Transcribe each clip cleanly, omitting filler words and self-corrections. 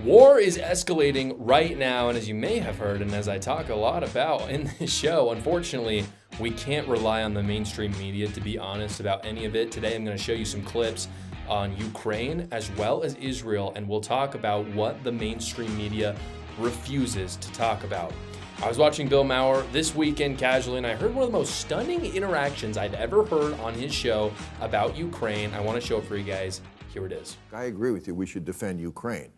War is escalating right now, and as you may have heard, and as I talk a lot about in this show, unfortunately, we can't rely on the mainstream media to be honest about any of it. Today, I'm going to show you some clips on Ukraine as well as Israel, and we'll talk about what the mainstream media refuses to talk about. I was watching Bill Maher this weekend casually, and I heard one of the most stunning interactions I've ever heard on his show about Ukraine. I want to show it for you guys. Here it is. I agree with you. We should defend Ukraine.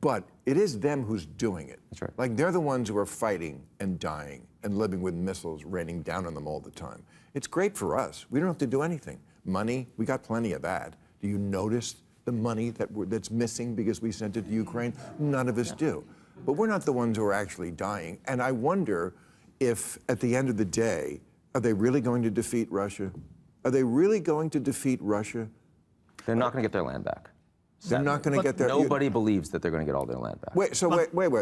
But it is them who's doing it. That's right. Like, they're the ones who are fighting and dying and living with missiles raining down on them all the time. It's great for us. We don't have to do anything. Money, we got plenty of that. Do you notice the money that's missing because we sent it to Ukraine? None of us do. But we're not the ones who are actually dying. And I wonder if, at the end of the day, are they really going to defeat Russia? Are they really going to defeat Russia? They're not going to get their land back. They're not going to get their... Nobody believes that they're going to get all their land back. Wait,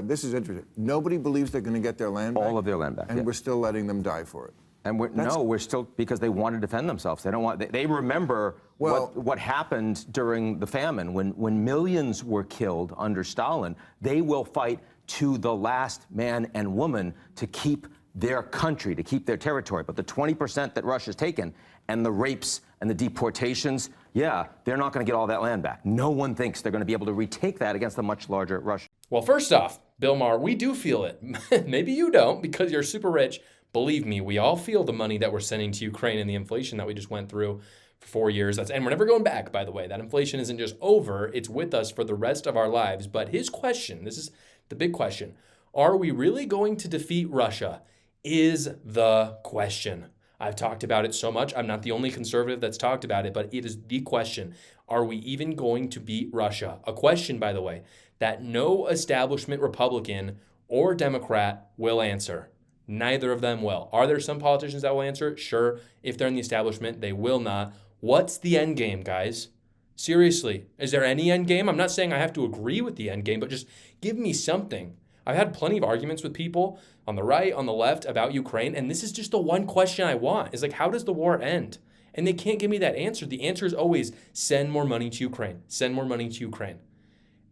this is interesting. Nobody believes they're going to get their land back? All of their land back, And yeah. we're still letting them die for it. And we're still, because they want to defend themselves. They don't want, they remember what happened during the famine when millions were killed under Stalin. They will fight to the last man and woman to keep their country, to keep their territory. But the 20% that Russia's taken and the rapes and the deportations, yeah, they're not going to get all that land back. No one thinks they're going to be able to retake that against a much larger Russia. Well, first off, Bill Maher, we do feel it. Maybe you don't because you're super rich. Believe me, we all feel the money that we're sending to Ukraine and the inflation that we just went through for 4 years. And we're never going back, by the way. That inflation isn't just over. It's with us for the rest of our lives. But his question, this is the big question. Are we really going to defeat Russia? Is the question. I've talked about it so much. I'm not the only conservative that's talked about it, but it is the question. Are we even going to beat Russia? A question, by the way, that no establishment Republican or Democrat will answer. Neither of them will. Are there some politicians that will answer it? Sure. If they're in the establishment, they will not. What's the end game, guys? Seriously, is there any end game? I'm not saying I have to agree with the end game, but just give me something. I've had plenty of arguments with people on the right, on the left about Ukraine, and this is just the one question I want. Is like, how does the war end? And they can't give me that answer. The answer is always send more money to Ukraine. Send more money to Ukraine.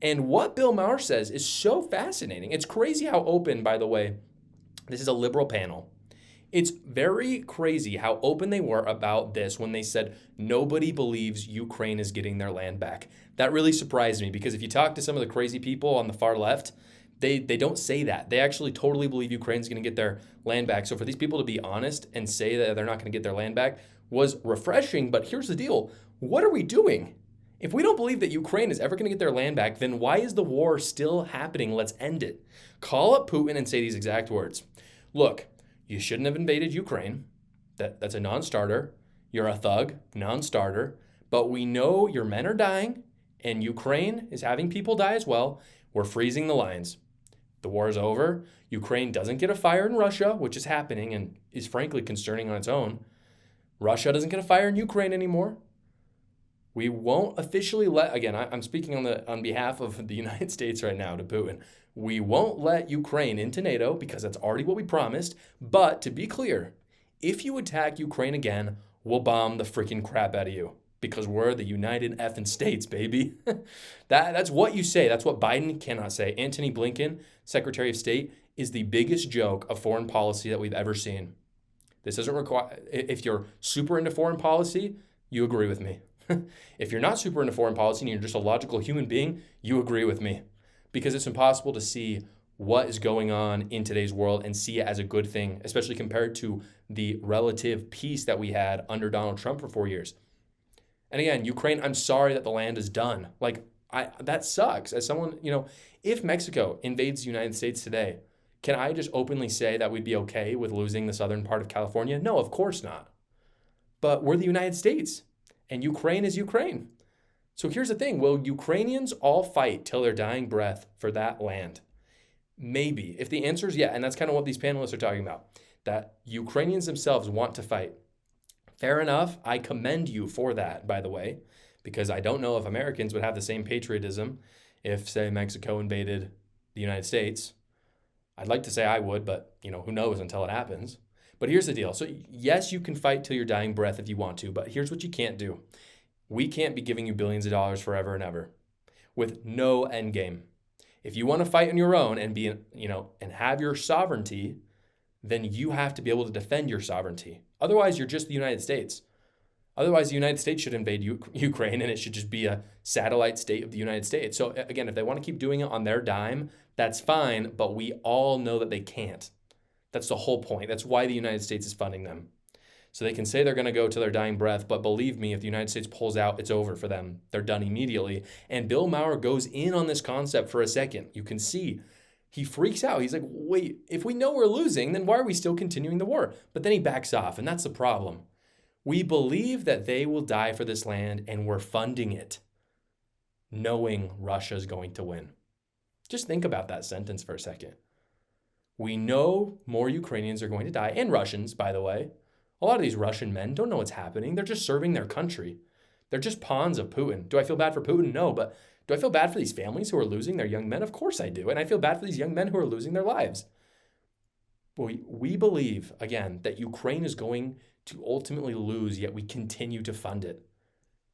And what Bill Maher says is so fascinating. It's crazy how open, by the way, this is a liberal panel. It's very crazy how open they were about this when they said nobody believes Ukraine is getting their land back. That really surprised me because if you talk to some of the crazy people on the far left, they don't say that. They actually totally believe Ukraine's going to get their land back. So for these people to be honest and say that they're not going to get their land back was refreshing. But here's the deal. What are we doing? If we don't believe that Ukraine is ever going to get their land back, then why is the war still happening? Let's end it. Call up Putin and say these exact words. Look, you shouldn't have invaded Ukraine. That's a non-starter. You're a thug, non-starter. But we know your men are dying, and Ukraine is having people die as well. We're freezing the lines. The war is over. Ukraine doesn't get a fire in Russia, which is happening and is frankly concerning on its own. Russia doesn't get a fire in Ukraine anymore. We won't officially again, I'm speaking on behalf of the United States right now to Putin. We won't let Ukraine into NATO because that's already what we promised. But to be clear, if you attack Ukraine again, we'll bomb the freaking crap out of you because we're the United effing States, baby. That's what you say. That's what Biden cannot say. Antony Blinken, Secretary of State, is the biggest joke of foreign policy that we've ever seen. This doesn't require, if you're super into foreign policy, you agree with me. If you're not super into foreign policy and you're just a logical human being, you agree with me. Because it's impossible to see what is going on in today's world and see it as a good thing, especially compared to the relative peace that we had under Donald Trump for 4 years. And again, Ukraine, I'm sorry that the land is done. That sucks. As someone, if Mexico invades the United States today, can I just openly say that we'd be okay with losing the southern part of California? No, of course not. But we're the United States, and Ukraine is Ukraine. So here's the thing. Will Ukrainians all fight till their dying breath for that land? Maybe. If the answer is yeah, and that's kind of what these panelists are talking about, that Ukrainians themselves want to fight. Fair enough. I commend you for that, by the way, because I don't know if Americans would have the same patriotism if, say, Mexico invaded the United States. I'd like to say I would, but, who knows until it happens. But here's the deal. So, yes, you can fight till your dying breath if you want to, but here's what you can't do. We can't be giving you billions of dollars forever and ever with no end game. If you want to fight on your own and be, and have your sovereignty, then you have to be able to defend your sovereignty. Otherwise, you're just the United States. Otherwise, the United States should invade Ukraine, and it should just be a satellite state of the United States. So again, if they want to keep doing it on their dime, that's fine, but we all know that they can't. That's the whole point. That's why the United States is funding them. So they can say they're going to go to their dying breath, but believe me, if the United States pulls out, it's over for them. They're done immediately. And Bill Maher goes in on this concept for a second. You can see he freaks out. He's like, wait, if we know we're losing, then why are we still continuing the war? But then he backs off, and that's the problem. We believe that they will die for this land, and we're funding it, knowing Russia's going to win. Just think about that sentence for a second. We know more Ukrainians are going to die, and Russians, by the way. A lot of these Russian men don't know what's happening. They're just serving their country. They're just pawns of Putin. Do I feel bad for Putin? No, but do I feel bad for these families who are losing their young men? Of course I do. And I feel bad for these young men who are losing their lives. We believe, again, that Ukraine is going to ultimately lose, yet we continue to fund it.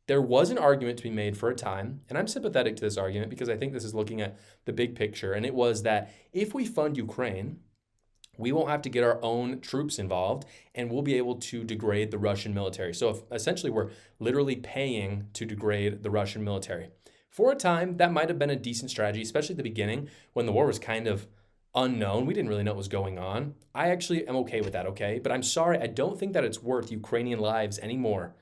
There was an argument to be made for a time, and I'm sympathetic to this argument because I think this is looking at the big picture, and it was that if we fund Ukraine, we won't have to get our own troops involved, and we'll be able to degrade the Russian military. So essentially, we're literally paying to degrade the Russian military. For a time, that might have been a decent strategy, especially at the beginning when the war was kind of unknown. We didn't really know what was going on. I actually am okay with that, okay? But I'm sorry, I don't think that it's worth Ukrainian lives anymore,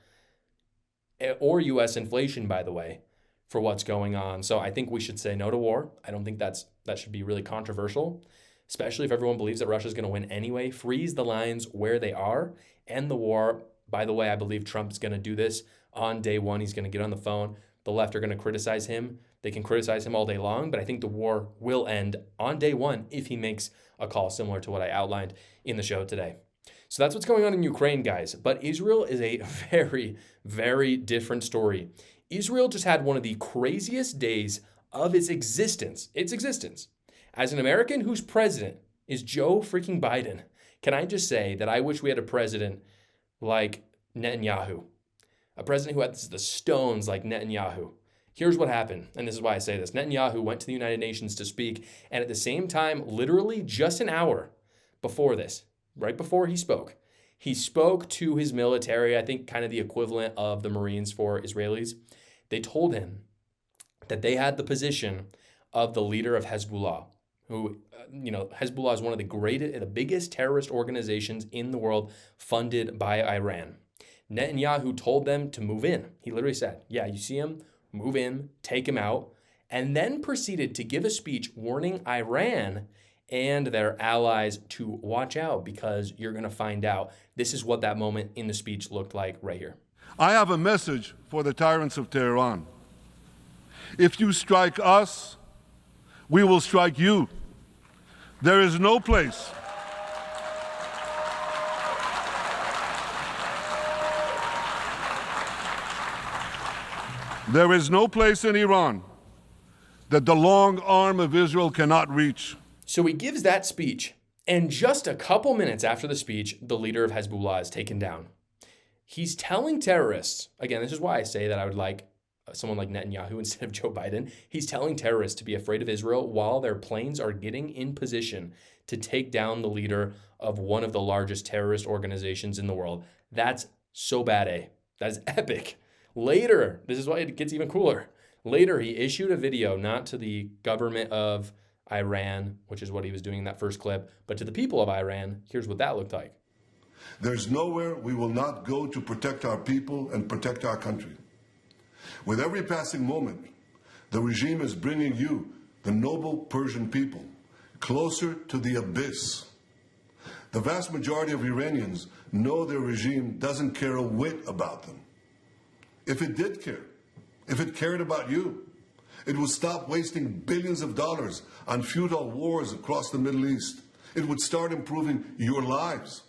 or U.S. inflation, by the way, for what's going on. So I think we should say no to war. I don't think that should be really controversial, especially if everyone believes that Russia's going to win anyway. Freeze the lines where they are, end the war. By the way, I believe Trump's going to do this on day one. He's going to get on the phone. The left are going to criticize him. They can criticize him all day long, but I think the war will end on day one if he makes a call similar to what I outlined in the show today. So that's what's going on in Ukraine, guys. But Israel is a very, very different story. Israel just had one of the craziest days of its existence. As an American whose president is Joe freaking Biden, can I just say that I wish we had a president like Netanyahu, a president who had the stones like Netanyahu. Here's what happened, and this is why I say this. Netanyahu went to the United Nations to speak, and at the same time, literally just an hour before this, right before he spoke to his military, I think kind of the equivalent of the Marines for Israelis. They told him that they had the position of the leader of Hezbollah, who, Hezbollah is one of the biggest terrorist organizations in the world, funded by Iran. Netanyahu told them to move in. He literally said, yeah, you see him, move in, take him out, and then proceeded to give a speech warning Iran and their allies to watch out because you're going to find out. This is what that moment in the speech looked like right here. I have a message for the tyrants of Tehran. If you strike us, we will strike you. There is no place. There is no place in Iran that the long arm of Israel cannot reach. So he gives that speech, and just a couple minutes after the speech, the leader of Hezbollah is taken down. He's telling terrorists, again, this is why I say that I would like someone like Netanyahu instead of Joe Biden. He's telling terrorists to be afraid of Israel while their planes are getting in position to take down the leader of one of the largest terrorist organizations in the world. That's so bad, eh? That is epic. Later, this is why it gets even cooler. Later, he issued a video, not to the government of Iran, which is what he was doing in that first clip, but to the people of Iran. Here's what that looked like. There's nowhere we will not go to protect our people and protect our country. With every passing moment, the regime is bringing you, the noble Persian people, closer to the abyss. The vast majority of Iranians know their regime doesn't care a whit about them. If it did care, if it cared about you, it would stop wasting billions of dollars on futile wars across the Middle East. It would start improving your lives.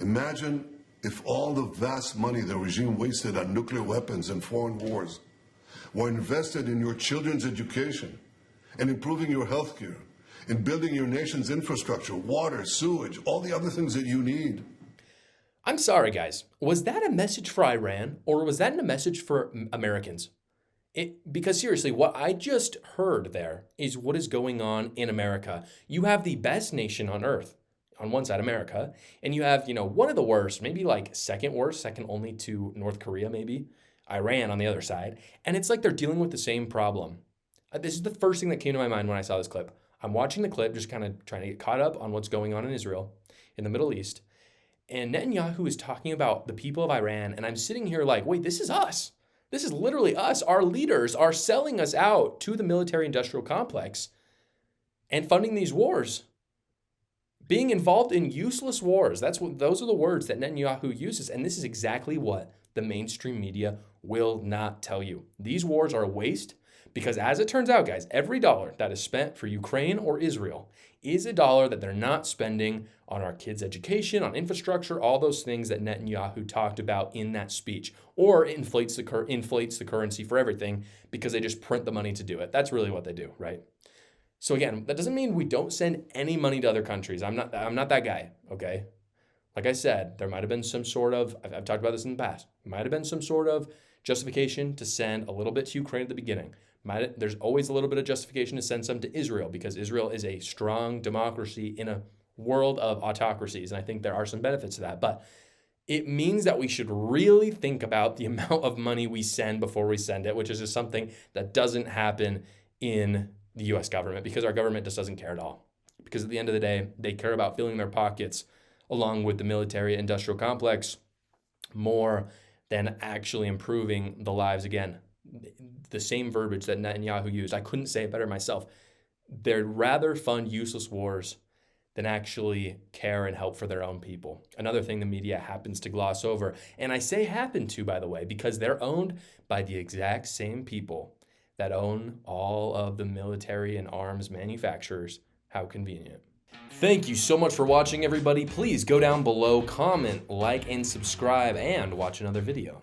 Imagine if all the vast money the regime wasted on nuclear weapons and foreign wars were invested in your children's education and improving your health care, in building your nation's infrastructure, water, sewage, all the other things that you need. I'm sorry, guys. Was that a message for Iran, or was that a message for Americans? Because seriously, what I just heard there is what is going on in America. You have the best nation on earth on one side, America, and you have, one of the worst, maybe like second worst, second only to North Korea, maybe, Iran on the other side. And it's like they're dealing with the same problem. This is the first thing that came to my mind when I saw this clip. I'm watching the clip, just kind of trying to get caught up on what's going on in Israel, in the Middle East. And Netanyahu is talking about the people of Iran, and I'm sitting here like, wait, this is us. This is literally us. Our leaders are selling us out to the military-industrial complex and funding these wars. Being involved in useless wars. Those are the words that Netanyahu uses, and this is exactly what the mainstream media will not tell you. These wars are a waste because, as it turns out, guys, every dollar that is spent for Ukraine or Israel is a dollar that they're not spending on our kids' education, on infrastructure, all those things that Netanyahu talked about in that speech, or inflates the currency for everything because they just print the money to do it. That's really what they do, right? So again, that doesn't mean we don't send any money to other countries. I'm not that guy, okay? Like I said, there might have been some sort of, I've talked about this in the past, might have been some sort of justification to send a little bit to Ukraine at the beginning. There's always a little bit of justification to send some to Israel because Israel is a strong democracy in a world of autocracies, and I think there are some benefits to that. But it means that we should really think about the amount of money we send before we send it, which is just something that doesn't happen in the U.S. government because our government just doesn't care at all. Because at the end of the day, they care about filling their pockets along with the military-industrial complex more than actually improving the lives. Again, the same verbiage that Netanyahu used. I couldn't say it better myself. They'd rather fund useless wars than actually care and help for their own people. Another thing the media happens to gloss over. And I say happen to, by the way, because they're owned by the exact same people that own all of the military and arms manufacturers. How convenient. Thank you so much for watching, everybody. Please go down below, comment, like, and subscribe, and watch another video.